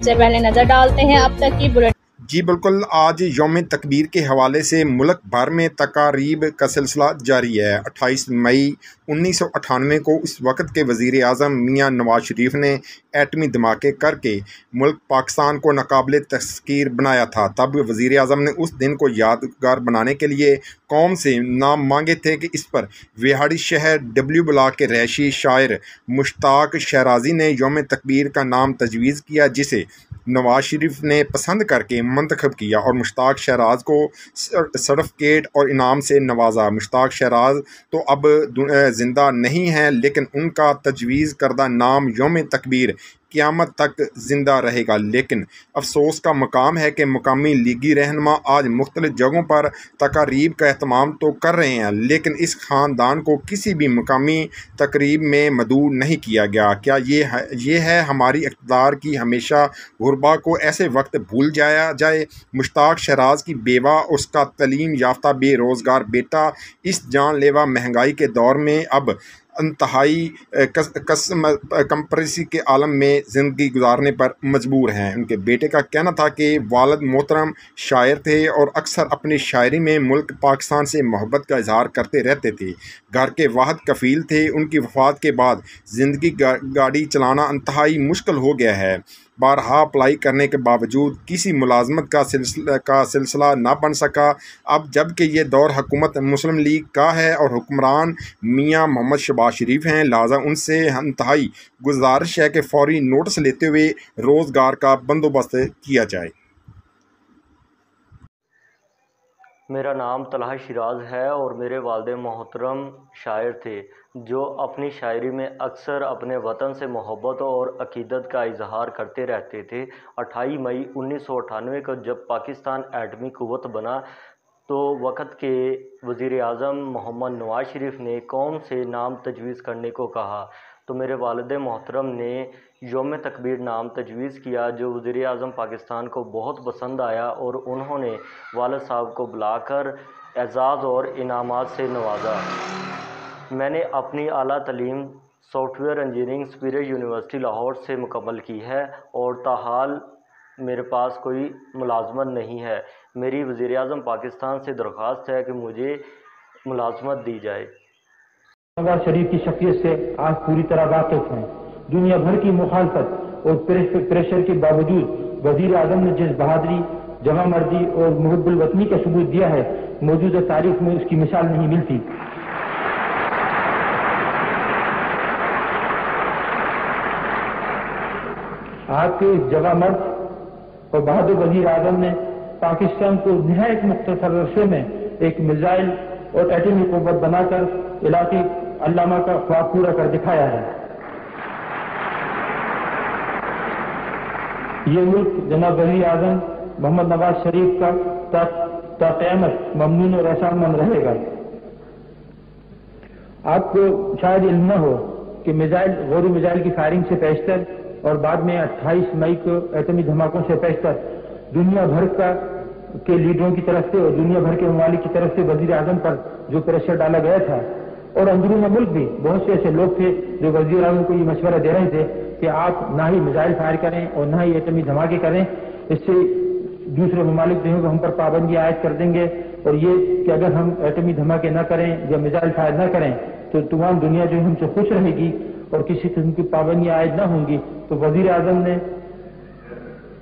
سے پہلے نظر ڈالتے ہیں اب تک کی بلٹ۔ جی بالکل، آج یوم تکبیر کے حوالے سے ملک بھر میں تقاریب کا سلسلہ جاری ہے۔ 28 مئی 1998 کو اس وقت کے وزیر اعظم میاں نواز شریف نے ایٹمی دھماکے کر کے ملک پاکستان کو ناقابل تسخیر بنایا تھا۔ تب وزیر اعظم نے اس دن کو یادگار بنانے کے لیے قوم سے نام مانگے تھے کہ اس پر وہاڑی شہر ڈبلیو بلاک کے رہائشی شاعر مشتاق شیرازی نے یوم تکبیر کا نام تجویز کیا، جسے نواز شریف نے پسند کر کے منتخب کیا اور مشتاق شیراز کو سرٹیفکیٹ اور انعام سے نوازا۔ مشتاق شیراز تو اب زندہ نہیں ہیں، لیکن ان کا تجویز کردہ نام یوم تکبیر قیامت تک زندہ رہے گا۔ لیکن افسوس کا مقام ہے کہ مقامی لیگی رہنما آج مختلف جگہوں پر تقاریب کا اہتمام تو کر رہے ہیں، لیکن اس خاندان کو کسی بھی مقامی تقریب میں مدعو نہیں کیا گیا۔ کیا یہ ہے ہماری اقتدار کی ہمیشہ غربا کو ایسے وقت بھول جایا جائے؟ مشتاق شیراز کی بیوہ، اس کا تعلیم یافتہ بے روزگار بیٹا اس جان لیوا مہنگائی کے دور میں اب انتہائی کمپریسی کے عالم میں زندگی گزارنے پر مجبور ہیں۔ ان کے بیٹے کا کہنا تھا کہ والد محترم شاعر تھے اور اکثر اپنی شاعری میں ملک پاکستان سے محبت کا اظہار کرتے رہتے تھے، گھر کے واحد کفیل تھے۔ ان کی وفات کے بعد زندگی گاڑی چلانا انتہائی مشکل ہو گیا ہے۔ بارہا اپلائی کرنے کے باوجود کسی ملازمت کا سلسلہ نہ بن سکا۔ اب جب کہ یہ دور حکومت مسلم لیگ کا ہے اور حکمران میاں محمد شہباز شریف ہیں، لہٰذا ان سے انتہائی گزارش ہے کہ فوری نوٹس لیتے ہوئے روزگار کا بندوبست کیا جائے۔ میرا نام طلحہ شیراز ہے اور میرے والد محترم شاعر تھے جو اپنی شاعری میں اکثر اپنے وطن سے محبت اور عقیدت کا اظہار کرتے رہتے تھے۔ 28 مئی 1998 کو جب پاکستان ایٹمی قوت بنا تو وقت کے وزیر اعظم محمد نواز شریف نے قوم سے نام تجویز کرنے کو کہا تو میرے والد محترم نے یوم تکبیر نام تجویز کیا، جو وزیر اعظم پاکستان کو بہت پسند آیا اور انہوں نے والد صاحب کو بلا کر اعزاز اور انعامات سے نوازا۔ میں نے اپنی اعلیٰ تعلیم soft ware engineering superior university Lahore سے مکمل کی ہے اور تاحال میرے پاس کوئی ملازمت نہیں ہے۔ میری وزیر اعظم پاکستان سے درخواست ہے کہ مجھے ملازمت دی جائے۔ نواز شریف کی شخصیت سے آج پوری طرح واقف ہیں۔ دنیا بھر کی مخالفت اور پریشر کے باوجود وزیر اعظم نے جس بہادری، جمع مردی اور محب الوطنی کا ثبوت دیا ہے، موجودہ تاریخ میں اس کی مثال نہیں ملتی۔ آپ کے اس جمع مرد اور بہادر وزیر اعظم نے پاکستان کو نہایت مختصر عرصے میں ایک میزائل اور ایٹمی قوت بنا کر علاقائی علامہ کا خواب پورا کر دکھایا ہے۔ یہ ملک جناب وزیر اعظم محمد نواز شریف کا تا قیامت ممنون اور احسان مند رہے گا۔ آپ کو شاید علم نہ ہو کہ میزائل غور میزائل کی فائرنگ سے پیشتر اور بعد میں 28 مئی کو ایٹمی دھماکوں سے پیشتر دنیا بھر کے لیڈروں کی طرف سے اور دنیا بھر کے ممالک کی طرف سے وزیر اعظم پر جو پریشر ڈالا گیا تھا، اور اندرون ملک بھی بہت سے ایسے لوگ تھے جو وزیر اعظم کو یہ مشورہ دے رہے تھے کہ آپ نہ ہی میزائل فائر کریں اور نہ ہی ایٹمی دھماکے کریں، اس سے دوسرے ممالک جو ہیں ہم پر پابندی عائد کر دیں گے، اور یہ کہ اگر ہم ایٹمی دھماکے نہ کریں یا میزائل فائر نہ کریں تو تمام دنیا جو ہم سے خوش رہے گی اور کسی قسم کی پابندیاں عائد نہ ہوں گی۔ تو وزیر اعظم نے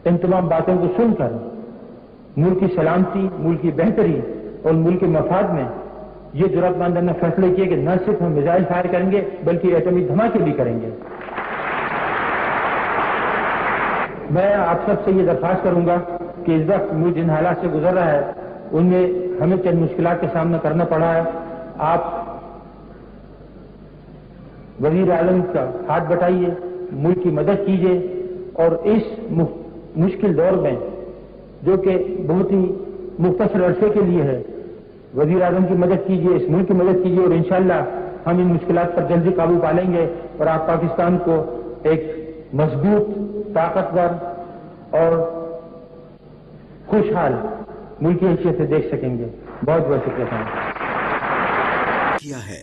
ان تمام باتوں کو سن کر ملک کی سلامتی، ملک کی بہتری اور ملک کے مفاد میں یہ جرأت مندانہ فیصلہ کیا کہ نہ صرف ہم میزائل فائر کریں گے بلکہ ایٹمی دھماکے بھی کریں گے۔ میں آپ سب سے یہ درخواست کروں گا کہ اس وقت ملک جن حالات سے گزر رہا ہے ان میں ہمیں چند مشکلات کا سامنا کرنا پڑا ہے۔ آپ وزیر اعظم کا ہاتھ بٹائیے، ملک کی مدد کیجیے، اور اس مشکل دور میں جو کہ بہت ہی مختصر عرصے کے لیے ہے، وزیر اعظم کی مدد کیجیے، اس ملک کی مدد کیجیے، اور انشاءاللہ ہم ان مشکلات پر جلدی قابو پا لیں گے اور آپ پاکستان کو ایک مضبوط، طاقتور اور خوشحال ملک کی حیثیت سے دیکھ سکیں گے۔ بہت بہت شکریہ۔ کیا ہے